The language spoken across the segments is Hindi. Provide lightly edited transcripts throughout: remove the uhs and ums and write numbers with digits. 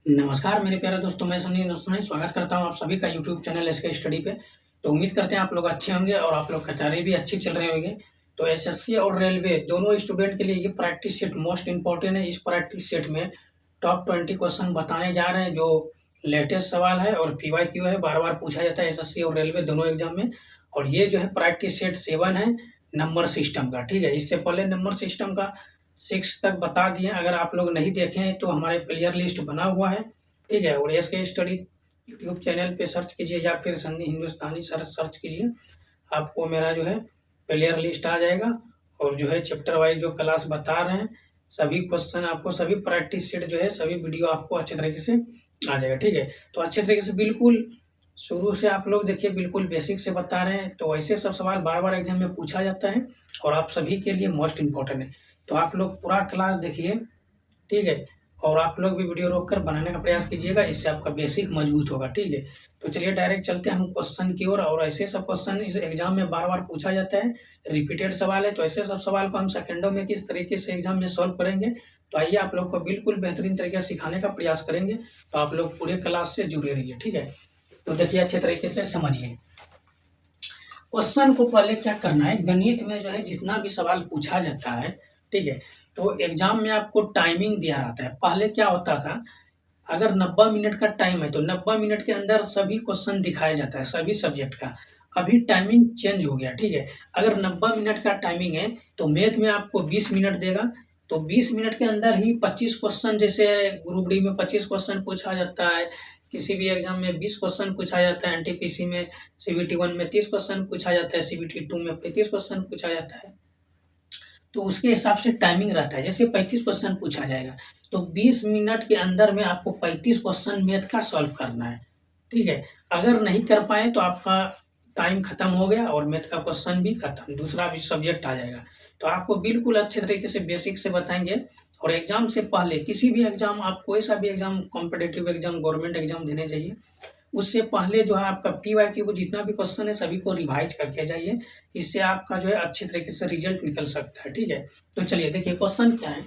नमस्कार मेरे प्यारे दोस्तों, मैं सनी दोस्तों स्वागत करता हूँ आप सभी का यूट्यूब चैनल एसके स्टडी पे। तो उम्मीद करते हैं आप लोग अच्छे होंगे और आप लोग की तैयारी भी अच्छी चल रही होगी। तो एसएससी और रेलवे दोनों स्टूडेंट के लिए ये प्रैक्टिस सेट मोस्ट इंपॉर्टेंट है। इस प्रैक्टिस सेट में टॉप 20 क्वेश्चन बताने जा रहे हैं, जो लेटेस्ट सवाल है और पीवाईक्यू है, बार-बार पूछा जाता है एसएससी और रेलवे दोनों एग्जाम में। और ये जो है प्रैक्टिस सेट 7 है नंबर सिस्टम का, ठीक है। इससे पहले नंबर सिस्टम का 6 तक बता दिए, अगर आप लोग नहीं देखे हैं तो हमारे प्लेयर लिस्ट बना हुआ है, ठीक है। और एसके स्टडी यूट्यूब चैनल पे सर्च कीजिए या फिर सन्नी हिंदुस्तानी सर्च कीजिए, आपको मेरा जो है प्लेयर लिस्ट आ जाएगा। और जो है चैप्टर वाइज जो क्लास बता रहे हैं, सभी क्वेश्चन आपको, सभी प्रैक्टिस सेट जो है, सभी वीडियो आपको अच्छे तरीके से आ जाएगा, ठीक है। तो अच्छे तरीके से बिल्कुल शुरू से आप लोग देखिए, बिल्कुल बेसिक से बता रहे हैं। तो ऐसे सब सवाल बार-बार एग्जाम में पूछा जाता है और आप सभी के लिए मोस्ट इम्पोर्टेंट है। तो आप लोग पूरा क्लास देखिए, ठीक है। और आप लोग भी वीडियो रोक कर बनाने का प्रयास कीजिएगा, इससे आपका बेसिक मजबूत होगा, ठीक है। तो चलिए डायरेक्ट चलते हैं हम क्वेश्चन की ओर। और ऐसे सब क्वेश्चन इस एग्जाम में बार-बार पूछा जाता है, रिपीटेड सवाल है। तो ऐसे सब सवाल को हम सेकंडों में किस तरीके से एग्जाम में सॉल्व करेंगे, तो आइए आप लोग को बिल्कुल बेहतरीन तरीके से सिखाने का प्रयास करेंगे। तो आप लोग पूरे क्लास से जुड़े रहिए, ठीक है। तो देखिए अच्छे तरीके से समझिए क्वेश्चन को। पहले क्या करना है, गणित में जो है जितना भी सवाल पूछा जाता है, ठीक है, तो एग्जाम में आपको टाइमिंग दिया रहता है। पहले क्या होता था, अगर 90 मिनट का टाइम है तो 90 मिनट के अंदर सभी क्वेश्चन दिखाया जाता है, सभी सब्जेक्ट का। अभी टाइमिंग चेंज हो गया, ठीक है। अगर 90 मिनट का टाइमिंग है तो मैथ में आपको 20 मिनट देगा। तो 20 मिनट के अंदर ही 25 क्वेश्चन, जैसे ग्रुप डी में 25 क्वेश्चन पूछा जाता है, किसी भी एग्जाम में 20 क्वेश्चन पूछा जाता है, एनटीपीसी में सीबीटी 1 में 30 क्वेश्चन पूछा जाता है, सीबीटी 2 में 35 क्वेश्चन पूछा जाता है। तो उसके हिसाब से टाइमिंग रहता है। जैसे 35 क्वेश्चन पूछा जाएगा तो 20 मिनट के अंदर में आपको 35 क्वेश्चन मैथ का सॉल्व करना है, ठीक है। अगर नहीं कर पाए तो आपका टाइम खत्म हो गया और मैथ का क्वेश्चन भी खत्म, दूसरा भी सब्जेक्ट आ जाएगा। तो आपको बिल्कुल अच्छे तरीके से बेसिक से बताएंगे। और एग्जाम से पहले किसी भी एग्जाम, आप कोई सा भी exam, competitive exam, government exam देने जाइए, उससे पहले जो है आपका पीवाईक्यू को जितना भी क्वेश्चन है सभी को रिवाइज करके जाइए। इससे आपका जो है अच्छे तरीके से रिजल्ट निकल सकता है, ठीक है। तो चलिए देखिए क्वेश्चन क्या है।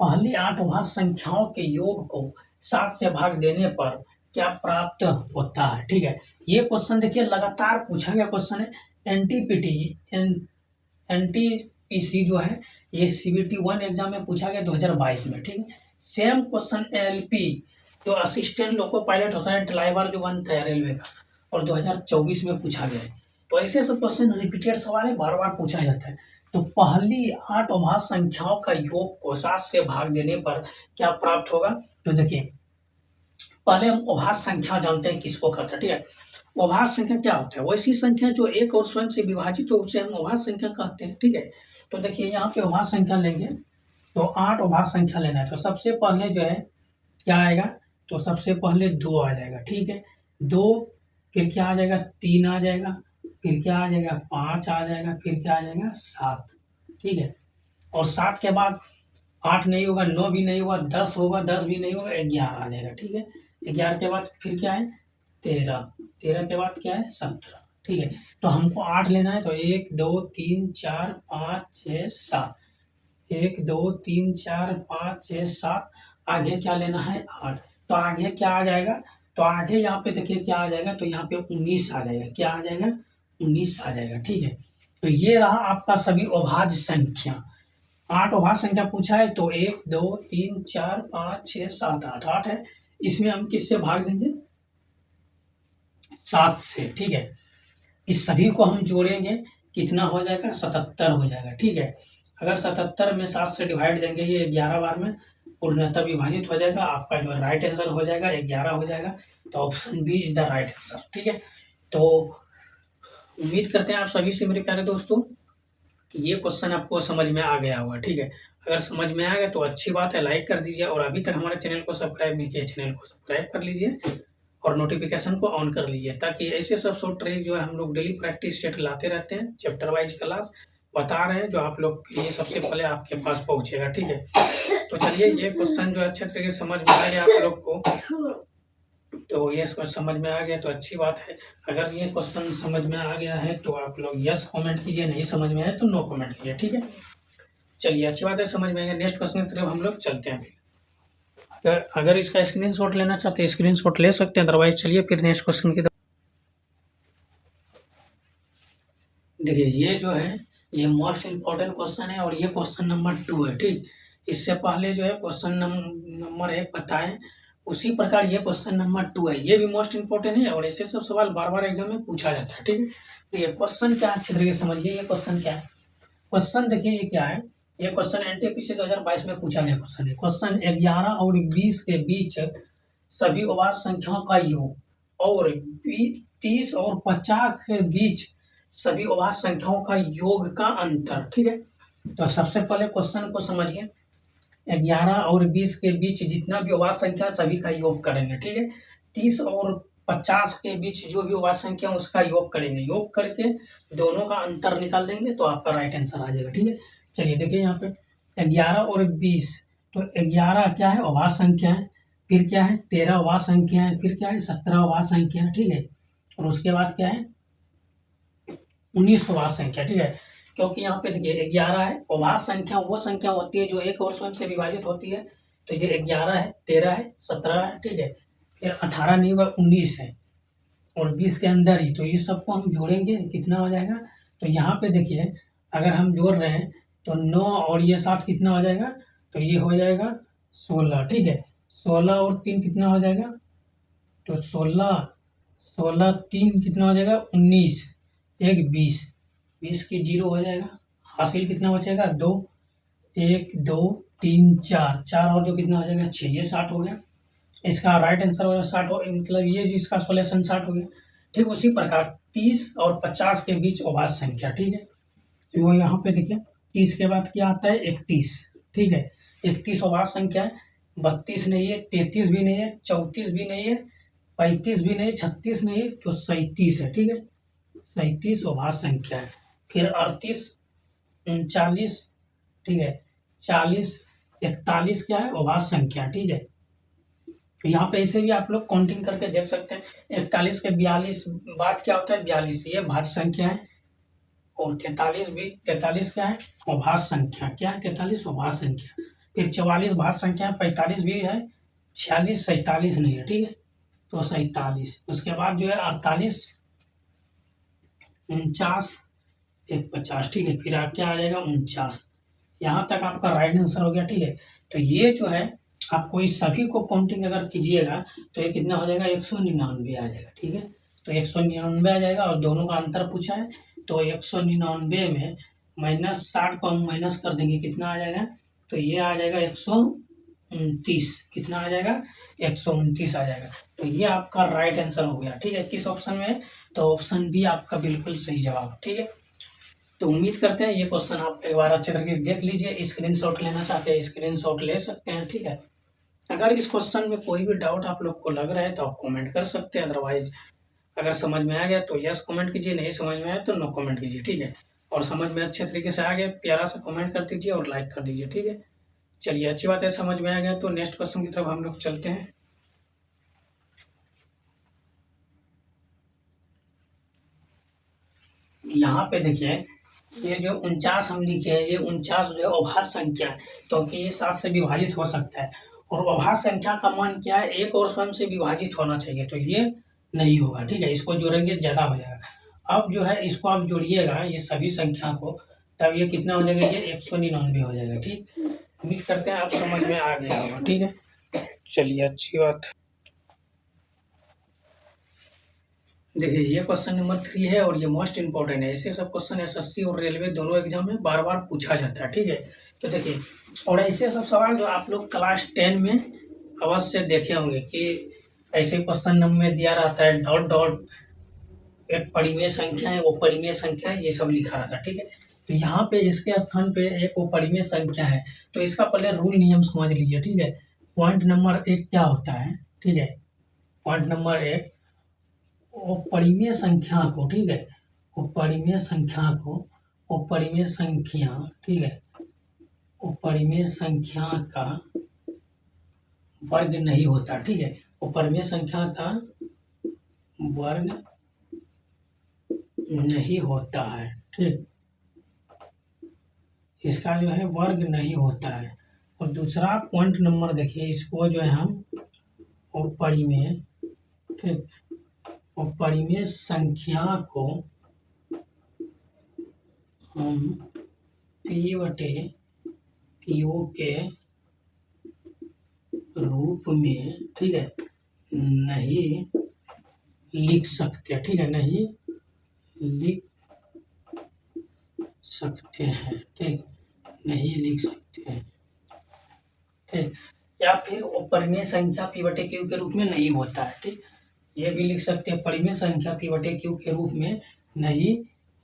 पहली 8 भाज्य संख्याओं के योग को 7 से भाग देने पर क्या प्राप्त होता है, ठीक है। ये क्वेश्चन देखिए लगातार पूछा गया क्वेश्चन है। एनटीपीसी जो है, ये सीबीटी 1 एग्जाम में पूछा गया 2022 में, ठीक है। सेम क्वेश्चन एलपी जो असिस्टेंट लोको पायलट होता है, ड्राइवर जो बनता है रेलवे का, और 2024 में पूछा गया है। तो ऐसे सब क्वेश्चन रिपीटेड सवाल है, बार बार पूछा जाता है। तो पहली 8 अभाज्य संख्याओं का योग को 7 से भाग देने पर क्या प्राप्त होगा। तो देखिए पहले हम अभाज्य संख्या जानते हैं किसको कहते हैं, ठीक है। अभाज्य संख्या क्या होता है, वैसी संख्या जो एक और स्वयं से विभाजित हो उसे हम अभाज्य संख्या कहते हैं, ठीक है। तो देखिए यहाँ पे अभाज्य संख्या लेंगे तो 8 अभाज्य संख्या लेना है। तो सबसे पहले जो है क्या आएगा, तो सबसे पहले 2 आ जाएगा, ठीक है। 2, फिर क्या आ जाएगा, 3 आ जाएगा, फिर क्या आ जाएगा, 5 आ जाएगा, फिर क्या आ जाएगा, 7, ठीक है। और 7 के बाद 8 नहीं होगा, 9 भी नहीं होगा, 10 होगा, 10 भी नहीं होगा, 11 आ जाएगा, ठीक है। 11 के बाद फिर क्या है, 13, 13 के बाद क्या है, 17, ठीक है। तो हमको 8 लेना है। तो 1 2 3 4 5 6 7, 1 2 3 4 5 6 7, आगे क्या लेना है, 8। तो आगे क्या आ जाएगा, तो आगे यहाँ पे देखिए क्या आ जाएगा, तो यहाँ पे 19 आ जाएगा, क्या आ जाएगा, 19 आ जाएगा, ठीक है। तो ये रहा आपका सभी अभाज्य संख्या। 8 अभाज्य संख्या पूछा है तो 1 2 3 4 5 6 7 8, 8 है। इसमें हम किससे भाग देंगे, 7 से, ठीक है। इस सभी को हम जोड़ेंगे, कितना हो जाएगा, 77 हो जाएगा, ठीक है। अगर 77 में 7 से डिवाइड देंगे, ये 11 बार में पूर्णतः विभाजित हो जाएगा, आपका जो राइट आंसर हो जाएगा 11 हो जाएगा। तो option B is the right answer, ठीक है। तो उम्मीद करते हैं आप सभी से मेरे प्यारे दोस्तों कि ये क्वेश्चन आपको समझ में आ गया होगा, ठीक है। अगर समझ में आ गया तो अच्छी बात है, लाइक कर दीजिए। और अभी तक हमारे चैनल को सब्सक्राइब नहीं किया, चैनल को सब्सक्राइब कर लीजिए और नोटिफिकेशन को ऑन कर लीजिए, ताकि ऐसे सब शॉर्ट ट्रिक जो है हम लोग डेली प्रैक्टिस सेट लाते रहते हैं, चैप्टर वाइज क्लास बता रहे हैं, जो आप लोग के लिए सबसे पहले आपके पास पहुंचेगा, ठीक है। तो चलिए ये क्वेश्चन जो अच्छे तरीके से समझ में आ गया आप लोग को, तो ये समझ में आ गया तो अच्छी बात है। अगर ये क्वेश्चन समझ में आ गया है तो आप लोग यस कमेंट कीजिए, नहीं समझ में आए तो नो कमेंट कीजिए, ठीक है। चलिए अच्छी बात है, समझ में आ गया। नेक्स्ट क्वेश्चन की तरफ हम लोग चलते हैं। अगर इसका स्क्रीनशॉट लेना चाहते हैं स्क्रीनशॉट ले सकते हैं, अदरवाइज चलिए फिर नेक्स्ट क्वेश्चन की तरफ। देखिए ये जो है ये मोस्ट इम्पोर्टेंट क्वेश्चन है और ये क्वेश्चन नंबर 2 है। ठीक, इससे पहले जो है क्वेश्चन नंबर 1 बताएं, उसी प्रकार ये क्वेश्चन नंबर 2 है, ये भी मोस्ट इम्पोर्टेंट है और ऐसे सब सवाल बार बार एग्जाम में पूछा जाता है। ठीक है, तो ये क्वेश्चन क्या अच्छे तरीके से समझिए। ये क्वेश्चन क्या है, क्वेश्चन देखिए ये क्या है। ये क्वेश्चन एनटीपीसी 2022 में पूछा गया क्वेश्चन है। क्वेश्चन 11 और 20 के बीच सभी अवाज संख्याओं का योग और 30 और 50 के बीच सभी अवाज संख्याओं का योग का अंतर। ठीक है, तो सबसे पहले क्वेश्चन को समझिए। 11 और 20 के बीच जितना भी अवाज संख्या सभी का योग करेंगे। ठीक है, 30 और 50 के बीच जो भी अवाज संख्या उसका योग करेंगे, योग करके दोनों का अंतर निकाल देंगे तो आपका राइट आंसर आ जाएगा। ठीक है, चलिए देखिए यहाँ पे 11 और 20, तो 11 क्या है अवाज संख्या है, फिर क्या है 13 अवाज संख्या है, फिर क्या है 17 अवाज संख्या है। ठीक है, और उसके बाद क्या है 19 अवाज संख्या। ठीक है, क्योंकि यहाँ पे देखिए 11 है अवाज संख्या, वो संख्या होती है जो एक और स्वयं से विभाजित होती है, तो ये 11 है, 13 है, 17 है। ठीक है, फिर 18 नहीं हुआ 19 है और 20 के अंदर ही, तो इस सबको हम जोड़ेंगे कितना हो जाएगा। तो यहाँ पे देखिए अगर हम जोड़ रहे हैं तो 9 और ये 7 कितना हो जाएगा, तो ये हो जाएगा 16। ठीक है, 16 और 3 कितना हो जाएगा, तो 16 3 कितना हो जाएगा 19, एक 20, 20 की 0 हो जाएगा, हासिल कितना बचेगा 2, 1 2 3 4, 4 और 2 कितना हो जाएगा 6, ये 60 हो गया। इसका राइट आंसर होगा 60 हो, मतलब ये इसका सोल्यूशन 60 हो गया। ठीक, उसी प्रकार 30 और 50 के बीच अवाज संख्या। ठीक है, तो वो यहाँ पे देखिए 30 के बाद क्या आता है 31। ठीक है, 31 अवाज संख्या है, 32 नहीं है, 33 भी नहीं है, 34 भी नहीं है, 35 भी नहीं, 36 नहीं है, तो 37 है। ठीक है, 37 अवाज संख्या है। फिर 38 39, ठीक है, 40 41 क्या है अवाज संख्या। ठीक है, तो यहाँ पे ऐसे भी आप लोग काउंटिंग करके देख सकते हैं। 41 के 42 बाद क्या होता है 42, ये भाज्य संख्या है, और 43 क्या है अभाज्य संख्या। क्या है 43 अभाज्य संख्या। फिर 44 भाज्य संख्या है, 45 भी है, 46 47 नहीं है। ठीक है, तो 47। उसके बाद जो है 48 49 एक 50। ठीक है, फिर क्या आ जाएगा 49। यहाँ तक आपका राइट आंसर हो गया। ठीक है, तो ये जो है आपको इस सभी को काउंटिंग अगर कीजिएगा तो ये कितना हो जाएगा 199 आ जाएगा। ठीक है, तो 199 आ जाएगा और दोनों का अंतर पूछा है, तो 199 में -60 को हम माइनस कर देंगे, कितना आ जाएगा, तो ये आ जाएगा 129। कितना आ जाएगा 129 आ जाएगा। तो ये आपका राइट आंसर हो गया। ठीक है, किस ऑप्शन में, तो ऑप्शन बी आपका बिल्कुल सही जवाब। ठीक है, तो उम्मीद करते हैं ये क्वेश्चन आप एक बार अच्छे तरीके से देख लीजिए। स्क्रीनशॉट लेना चाहते हैं स्क्रीनशॉट ले सकते हैं। ठीक है, अगर इस क्वेश्चन में कोई भी डाउट आप लोग को लग रहा है तो आप कमेंट कर सकते हैं, अदरवाइज अगर समझ में आ गया तो यस कमेंट कीजिए, नहीं समझ में आया तो नो कमेंट कीजिए। ठीक है, और समझ में अच्छे तरीके से आ गया प्यारा सा कमेंट कर दीजिए और लाइक कर दीजिए। ठीक है, चलिए अच्छी बात है, समझ में आ गया तो नेक्स्ट क्वेश्चन की तरफ हम लोग चलते हैं। यहाँ पे देखिए ये जो 49 हम लिखे हैं, ये 49 जो है अभाज्य संख्या है, क्योंकि ये 7 से विभाजित हो सकता है और अभाज्य संख्या का मान क्या है एक और स्वयं से विभाजित होना चाहिए, तो ये नहीं होगा। ठीक है, इसको जोड़ेंगे ज्यादा हो जाएगा। अब जो है इसको आप जोड़िएगा ये सभी संख्या को, तब ये कितना हो जाएगा, ये 199 हो जाएगा। ठीक, उम्मीद करते हैं आप समझ में आ गया होगा। ठीक है, चलिए अच्छी बात है। देखिए ये क्वेश्चन नंबर 3 है और ये मोस्ट इंपॉर्टेंट है। ऐसे सब क्वेश्चन एसएससी और रेलवे दोनों एग्जाम में बार बार पूछा जाता है। ठीक है, तो देखिए और ऐसे सब सवाल जो आप लोग क्लास 10 में अवश्य देखे होंगे कि ऐसे क्वेश्चन नंबर में दिया रहता है डॉट डॉट, एक परिमेय संख्या है, वो परिमेय संख्या है, ये सब लिखा रहता है। ठीक है, तो यहाँ पे इसके स्थान पे एक वो परिमेय संख्या है, तो इसका पहले रूल नियम समझ लीजिए। ठीक है, पॉइंट नंबर 1 क्या होता है, ठीक है, पॉइंट नंबर 1 वो परिमेय संख्या को, ठीक है, वो परिमेय संख्या को, वो परिमेय संख्या, ठीक है, वो परिमेय संख्या का वर्ग नहीं होता। ठीक है, वो परिमेय संख्या का वर्ग नहीं होता है। ठीक, इसका जो है वर्ग नहीं होता है। और दूसरा पॉइंट नंबर देखिए, इसको जो है हम अपरिमेय, ठीक, अपरिमेय संख्या को हम P/Q के रूप में, ठीक है, नहीं लिख सकते, ठीक है, नहीं लिख सकते हैं, ठीक, नहीं लिख सकते हैं, ठीक, या फिर अपरिमेय संख्या P/Q के रूप में नहीं होता है, ठीक, ये भी लिख सकते हैं परिमेय संख्या P/Q के रूप में नहीं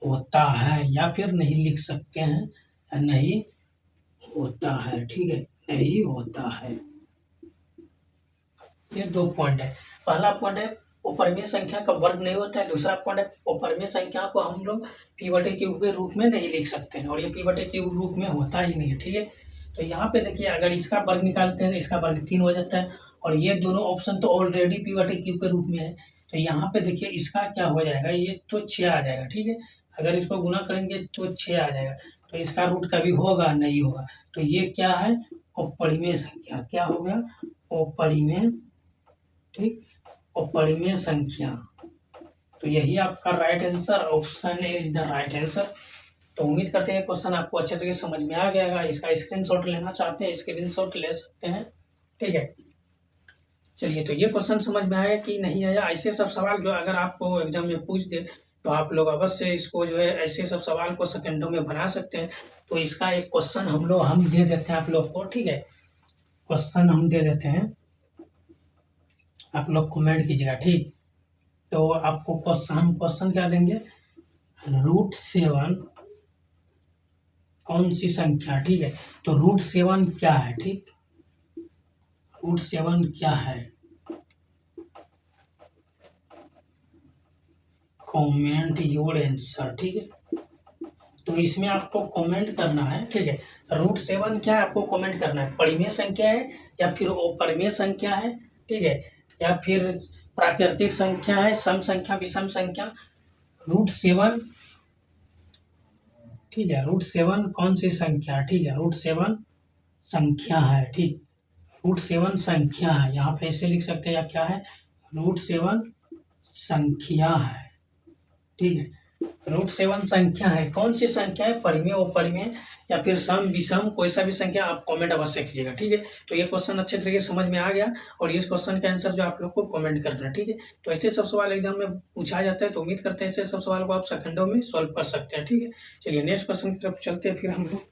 होता है, या फिर नहीं लिख सकते हैं, नहीं होता है, ठीक है, नहीं होता है। ये दो पॉइंट है। पहला पॉइंट है अपरिमेय संख्या का वर्ग नहीं होता है, दूसरा पॉइंट है अपरिमेय संख्या को हम लोग P/Q के रूप में नहीं लिख सकते हैं, और ये P/Q रूप में होता ही नहीं है, ठीक है। तो यहाँ पे देखिए, अगर इसका वर्ग निकालते हैं तो इसका वर्ग 3 हो जाता है, और ये दोनों ऑप्शन तो ऑलरेडी P/Q के रूप में है। तो यहाँ पे देखिए इसका क्या हो जाएगा, ये तो 6 आ जाएगा, ठीक है। अगर इसको गुना करेंगे तो 6 आ जाएगा, तो इसका रूट कभी होगा नहीं होगा। तो ये क्या है, अपरिमेय संख्या, क्या हो गया, अपरिमेय, ठीक, अपरिमेय संख्या। तो यही आपका right answer, option A is the right answer. तो उम्मीद करते हैं क्वेश्चन आपको अच्छे तरीके से समझ में आ गया होगा। इसका स्क्रीनशॉट लेना चाहते हैं, स्क्रीनशॉट ले सकते हैं, ठीक है। चलिए, तो ये क्वेश्चन समझ में आया कि नहीं आया। ऐसे सब सवाल जो अगर आपको एग्जाम में पूछ दे तो आप लोग अवश्य इसको जो है ऐसे सब सवाल को सेकंडों में बना सकते हैं। तो इसका एक क्वेश्चन हम दे देते हैं आप लोग को, ठीक है। क्वेश्चन हम दे देते हैं, आप लोग कमेंट कीजिएगा, ठीक। तो आपको क्वेश्चन क्या देंगे, √7 कौन सी संख्या, ठीक है। तो √7 क्या है, ठीक, √7 क्या है, कमेंट योर आंसर, ठीक है। तो इसमें आपको कमेंट करना है, ठीक है। √7 क्या है, आपको कमेंट करना है, परिमेय संख्या है या फिर अपरिमेय संख्या है, ठीक है, या फिर प्राकृतिक संख्या है, सम संख्या, विषम संख्या। √7, ठीक है, √7 कौन सी संख्या, ठीक है, √7 संख्या है, ठीक, √7 संख्या है, यहाँ पे ऐसे लिख सकते हैं, या क्या है, √7 संख्या है, ठीक है। √7 संख्या है, कौन सी संख्या है, परिमेय, अपरिमेय या फिर सम, विषम, कोई सा भी संख्या, आप कमेंट अवश्य कीजिएगा, ठीक है। तो ये क्वेश्चन अच्छे तरीके से समझ में आ गया, और इस क्वेश्चन का आंसर जो आप लोग को कमेंट करना है, ठीक है। तो ऐसे सब सवाल एग्जाम में पूछा जाता है, तो उम्मीद करते हैं ऐसे सब सवाल को आप सेकंडों में सॉल्व कर सकते हैं, ठीक है। चलिए नेक्स्ट क्वेश्चन की तरफ चलते हैं फिर हम लोग।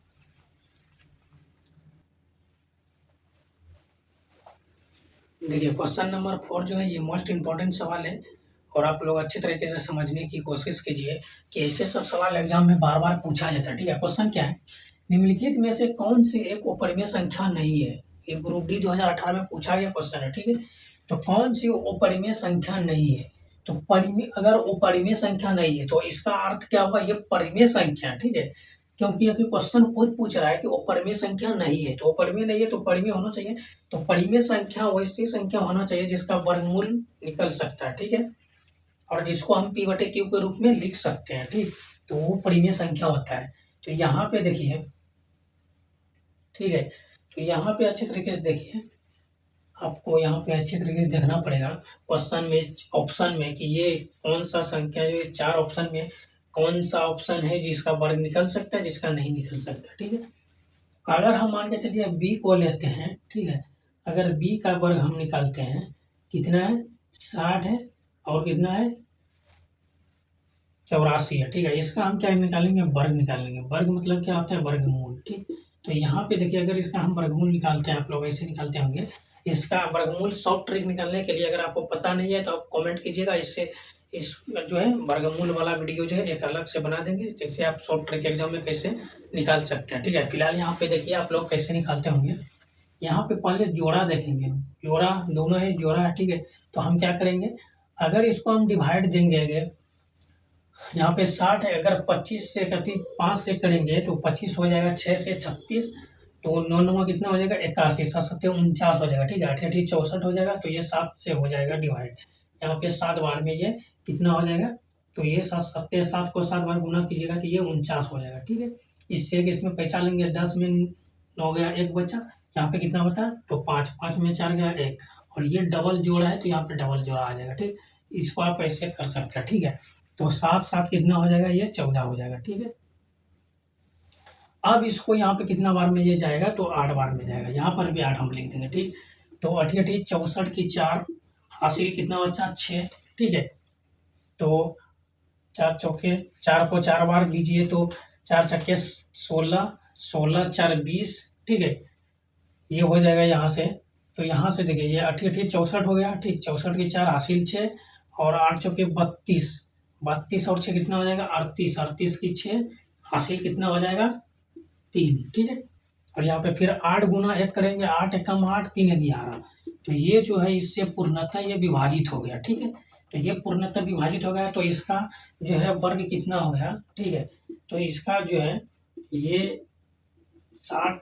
देखिए क्वेश्चन नंबर 4 जो है ये मोस्ट इंपॉर्टेंट सवाल है, और आप लोग अच्छे तरीके से समझने की कोशिश कीजिए कि ऐसे सब सवाल एग्जाम में बार बार पूछा जाता है, ठीक है। क्वेश्चन क्या है, निम्नलिखित में से कौन सी एक अपरिमेय संख्या नहीं है। ये ग्रुप डी 2018 में पूछा गया क्वेश्चन है, ठीक है। तो कौन सी अपरिमेय संख्या नहीं है, तो परिमेय, अगर अपरिमेय संख्या नहीं है तो इसका अर्थ क्या होगा, ये परिमेय संख्या, ठीक है। क्योंकि अभी क्वेश्चन खुद पूछ रहा है कि अपरिमेय संख्या नहीं है, तो अपरिमेय नहीं है तो परिमेय होना चाहिए। तो परिमेय संख्या वैसी संख्या होना चाहिए जिसका वर्गमूल निकल सकता है, ठीक है, और जिसको हम P/Q के रूप में लिख सकते हैं, ठीक, तो वो परिमेय संख्या होता है। तो यहाँ पे देखिए, ठीक है, तो यहाँ पे अच्छे तरीके से देखिए, आपको यहाँ पे अच्छे तरीके से देखना पड़ेगा क्वेश्चन में, ऑप्शन में, कि ये कौन सा संख्या, जो 4 ऑप्शन में कौन सा ऑप्शन है जिसका वर्ग निकल सकता है, जिसका नहीं निकल सकता, ठीक है। अगर हम मान के चलिए बी को लेते हैं, ठीक है, अगर बी का वर्ग हम निकालते हैं, कितना है, 60 है, और कितना है, 84 है, ठीक है। इसका हम क्या निकालेंगे, वर्ग निकालेंगे। वर्ग मतलब क्या होता है, वर्गमूल, ठीक। तो यहाँ पे देखिए, अगर इसका हम वर्गमूल निकालते हैं, आप लोग ऐसे निकालते होंगे, इसका वर्गमूल सॉफ्ट ट्रिक निकालने के लिए अगर आपको पता नहीं है तो आप कमेंट कीजिएगा, इससे इस जो है वर्गमूल वाला वीडियो जो है एक अलग से बना देंगे, जैसे आप सॉफ्ट ट्रिक एग्जाम में कैसे निकाल सकते हैं, ठीक है। फिलहाल यहाँ पे देखिए आप लोग कैसे निकालते होंगे। यहाँ पे पहले जोड़ा देखेंगे, जोड़ा दोनों है, जोड़ा है, ठीक है। तो हम क्या करेंगे, अगर इसको हम डिवाइड देंगे, अगर यहाँ पे 60 है, अगर 25 से 5 से करेंगे तो 25 हो जाएगा, 6 से 36, तो 9 9 कितना हो जाएगा, 81, 7 7 49 हो जाएगा, ठीक है। 8 8 64 हो जाएगा, तो ये 7 से हो जाएगा डिवाइड। यहाँ पे 7 बार में ये कितना हो जाएगा, तो ये 7 को 7 बार गुना कीजिएगा तो ये 49 हो जाएगा, ठीक है। इससे कि इसमें पहचान लेंगे, 10 में 9 गया, 1 बचा, यहाँ पे कितना होता है, तो 5 5 में 4 गया 1, और ये डबल जोड़ा है तो यहाँ पे डबल जोड़ा आ जाएगा। ठीक, इसको आप ऐसे कर सकते हैं। ठीक है, तो 7 7 कितना हो जाएगा, ये 14 हो जाएगा। ठीक है, अब इसको यहाँ पे कितना बार में ये जाएगा, तो 8 बार में जाएगा। यहाँ पर भी 8 हम लिख देंगे। ठीक, तो 8 8 64 की 4 हासिल कितना बचा, 6। ठीक है, तो 4 चौके 4 को 4 बार लीजिए तो 4 छक्के 16, 16 4 20। ठीक है, ये हो जाएगा यहाँ से। तो यहाँ से देखिए ये 8 8 64 हो गया। ठीक, 64 की 4 हासिल 6, और 8 चौके 32, 32 और 6 कितना हो जाएगा, 38, 38 की 6 हासिल कितना हो जाएगा, 3। ठीक है, और यहाँ पे फिर 8 गुना 1 करेंगे, 8 एकम 8, 3 11। तो ये जो है इससे पूर्णतः ये विभाजित हो गया। ठीक है, तो ये पूर्णतः विभाजित हो गया, तो इसका जो है वर्ग कितना हो गया। ठीक है, तो इसका जो है ये 60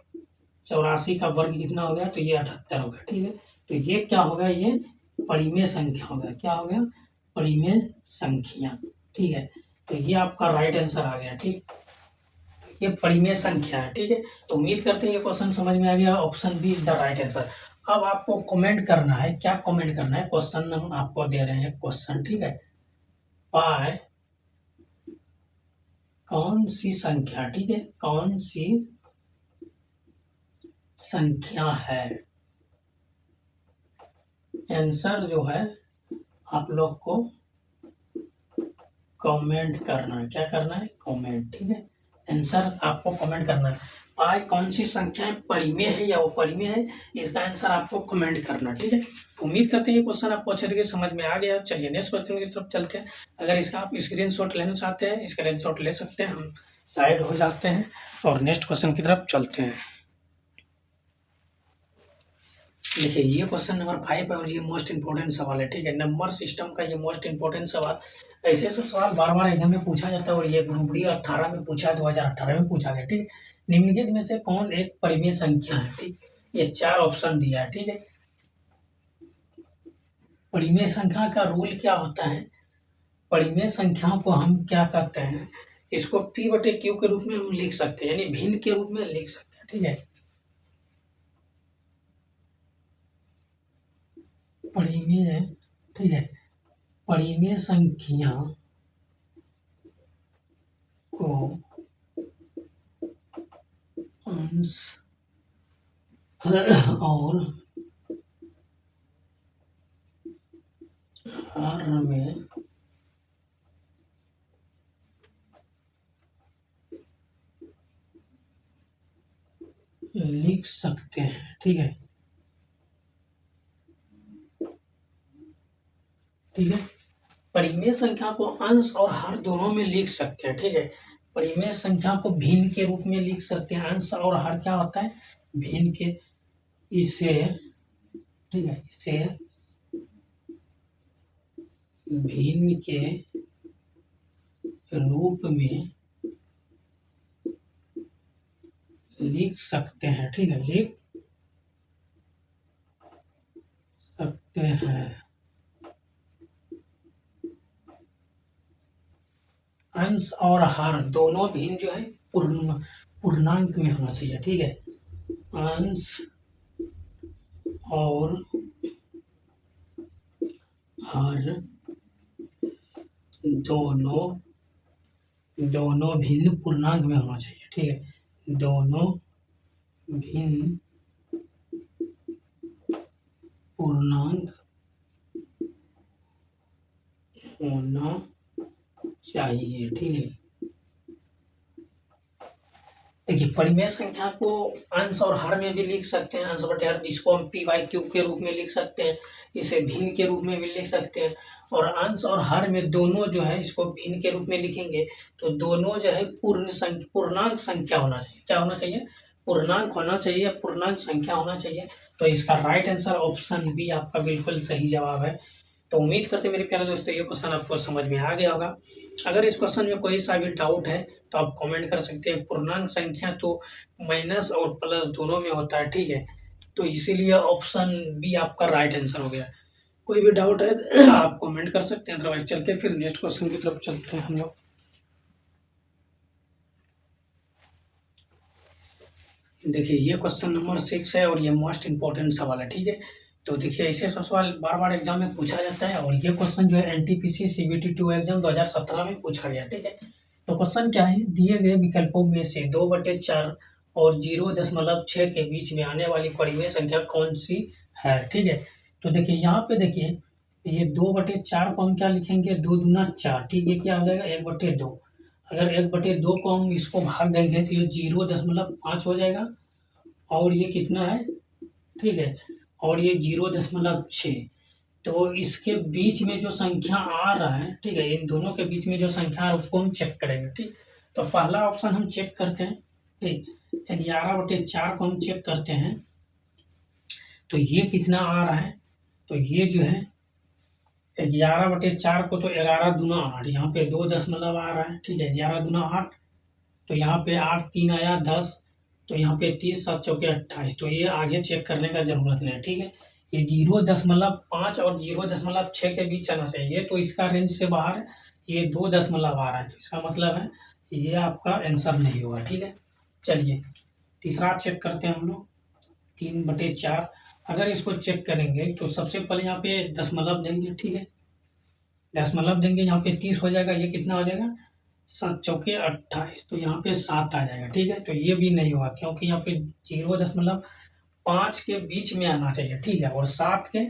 84 का वर्ग कितना हो गया, तो ये 78 हो गया। ठीक है, तो ये क्या होगा, ये परिमेय संख्या हो गया। क्या हो गया, परिमेय संख्या। ठीक है, तो ये आपका राइट आंसर आ गया। ठीक, ये परिमेय संख्या है। ठीक है, तो उम्मीद करते हैं ये क्वेश्चन समझ में आ गया। Option B is the right answer. अब आपको कमेंट करना है, क्या कमेंट करना है, क्वेश्चन हम आपको दे रहे हैं क्वेश्चन। ठीक है, पाई कौन सी संख्या, ठीक है, कौन सी संख्या है। आंसर जो है आप लोग को कमेंट करना है। क्या करना है, कमेंट। ठीक है, आंसर आपको कमेंट करना है। पाई कौन सी संख्या परिमेय है या अपरिमेय है, इसका आंसर आपको कमेंट करना। ठीक है, उम्मीद करते हैं ये क्वेश्चन आपको अच्छे तरीके से समझ में आ गया। चलिए नेक्स्ट क्वेश्चन की तरफ चलते हैं। अगर इसका आप स्क्रीनशॉट लेना चाहते हैं, स्क्रीनशॉट ले सकते हैं। हम साइड हो जाते हैं और नेक्स्ट क्वेश्चन की तरफ चलते हैं। देखिए ये क्वेश्चन नंबर 5 है और ये मोस्ट इंपॉर्टेंट सवाल है। ठीक है, नंबर सिस्टम का ये मोस्ट इंपॉर्टेंट सवाल। ऐसे सब सवाल बार बार एग्जाम में पूछा जाता है और ये ग्रुप डी 18 में पूछा, 2018 में पूछा गया। ठीक है, निम्नलिखित में से कौन एक परिमेय संख्या है। ठीक, ये 4 ऑप्शन दिया है। ठीक है, परिमेय संख्या का रूल क्या होता है, परिमेय संख्याओं को हम क्या करते हैं, इसको p बटे q के रूप में हम लिख सकते हैं, यानी भिन्न के रूप में लिख सकते हैं। ठीक है, परिमेय, ठीक है, परिमेय संख्या को अंश और हर में लिख सकते हैं। ठीक है, ठीक है, परिमेय संख्या को अंश और हर दोनों में लिख सकते हैं। ठीक है, परिमेय संख्या को भिन्न के रूप में लिख सकते हैं। अंश और हर क्या होता है, भिन्न के, इसे, ठीक है, इसे भिन्न के रूप में लिख सकते हैं। ठीक है, लिख सकते हैं। अंश और हर दोनों भिन्न जो है पूर्णांक में होना चाहिए। ठीक है, अंश और हर दोनों भिन्न पूर्णांक में होना चाहिए। ठीक है, दोनों भिन्न पूर्णांक होना चाहिए। ठीक है, देखिए परिमेय संख्या को अंश और हर में भी लिख सकते हैं, अंश बटे हर, जिसको हम पी बाई क्यू के रूप में लिख सकते हैं, इसे भिन्न के रूप में भी लिख सकते हैं। और अंश और हर में दोनों जो है इसको भिन्न के रूप में लिखेंगे तो दोनों जो है पूर्णांक संख्या होना चाहिए। क्या होना चाहिए, पूर्णांक होना चाहिए, पूर्णांक संख्या होना चाहिए। तो इसका राइट आंसर ऑप्शन बी आपका बिल्कुल सही जवाब है। तो उम्मीद करते हैं मेरे प्यारे दोस्तों ये क्वेश्चन आपको समझ में आ गया होगा। अगर इस क्वेश्चन में कोई सा भी डाउट है तो आप कमेंट कर सकते हैं। पूर्णांक संख्या तो माइनस और प्लस दोनों में होता है। ठीक है, तो इसीलिए ऑप्शन बी आपका राइट आंसर हो गया। कोई भी डाउट है आप कमेंट कर सकते हैं, अदरवाइज चलते हैं फिर नेक्स्ट क्वेश्चन की तरफ चलते हैं हम लोग। देखिए ये क्वेश्चन नंबर 6 है और ये मोस्ट इम्पोर्टेंट सवाल है, ठीक है। तो देखिए ऐसे सब सवाल बार-बार एग्जाम में पूछा जाता है और ये क्वेश्चन जो है एनटीपीसी सीबीटी 2 एग्जाम 2017 में पूछा गया, ठीक है। तो क्वेश्चन क्या है, दिए गए विकल्पों में से 2/4 और 0.6 के बीच में आने वाली परिमेय संख्या कौन सी है, ठीक है। तो देखिए यहाँ पे देखिए ये 2/4 को हम क्या लिखेंगे, 2 दूना 4, ठीक है। क्या हो जाएगा 1/2। अगर 1/2 को हम इसको भाग देंगे तो ये 0.5 हो जाएगा और ये कितना है, ठीक है, और ये 0.6। तो इसके बीच में जो संख्या आ रहा है, ठीक है, इन दोनों के बीच में जो संख्या है उसको हम चेक करेंगे, ठीक। तो पहला ऑप्शन हम चेक करते हैं, ठीक, 11/4 को हम चेक करते हैं। तो ये कितना आ रहा है, तो ये जो है 11/4 को तो 11 दूना 8, यहाँ पे 2 दशमलव आ रहा है, ठीक है। 11 दूना 8, तो यहाँ पे 8 3 आया 10, तो यहाँ पे 30 7 चौके 28। तो ये आगे चेक करने का जरूरत नहीं है, ठीक है। ये 0.5 और 0.6 के बीच आना चाहिए, तो इसका रेंज से बाहर ये 2 दशमलव आ रहा है, तो इसका मतलब है ये आपका आंसर नहीं होगा, ठीक है। चलिए तीसरा चेक करते हैं हम लोग, 3/4। अगर इसको चेक करेंगे तो सबसे पहले यहाँ पे दशमलव देंगे, ठीक है। दशमलव देंगे, यहाँ पे 30 हो जाएगा, ये कितना हो जाएगा 7 चौके 28, तो यहाँ पे 7 आ जाएगा, ठीक है। तो ये भी नहीं होगा क्योंकि यहाँ पे 0.5 के बीच में आना चाहिए, ठीक है, और 7 के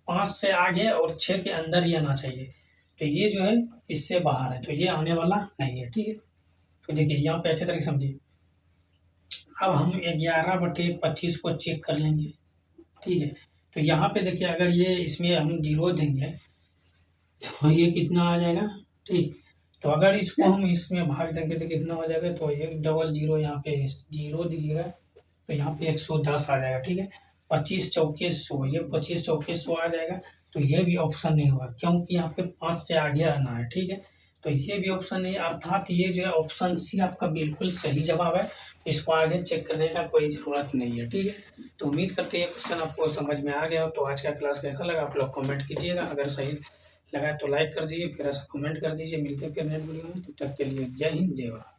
5 से आगे और 6 के अंदर ही आना चाहिए। तो ये जो है इससे बाहर है, तो ये आने वाला नहीं है, ठीक है। तो देखिए यहाँ पे अच्छे तरीके से समझिए। अब हम 11/25 को चेक कर लेंगे, ठीक है। तो यहाँ पे देखिए अगर ये इसमें हम 0 देंगे तो ये कितना आ जाएगा, ठीक। तो अगर इसको हम इसमें भाग देंगे तो कितना हो जाएगा, तो 100 यहाँ पे 0 दीजिएगा तो यहाँ पे 110 आ जाएगा, ठीक है। 25 चौके 100, ये 25 चौके 100 आ जाएगा। तो ये भी ऑप्शन नहीं होगा क्योंकि यहाँ पे 5 से आगे आना है, ठीक है। तो ये भी ऑप्शन नहीं, अर्थात ये जो है ऑप्शन सी आपका बिल्कुल सही जवाब है। इसको आगे चेक करने का कोई ज़रूरत नहीं है, ठीक है। तो उम्मीद करते हैं ये क्वेश्चन आपको समझ में आ गया हो। तो आज का क्लास कैसा लगा आप लोग कमेंट कीजिएगा, अगर सही लगा तो लाइक कर दीजिए, फिर ऐसा कमेंट कर दीजिए। मिलते हैं फिर नेक्स्ट वीडियो में, तब तक के लिए जय हिंद जय भारत।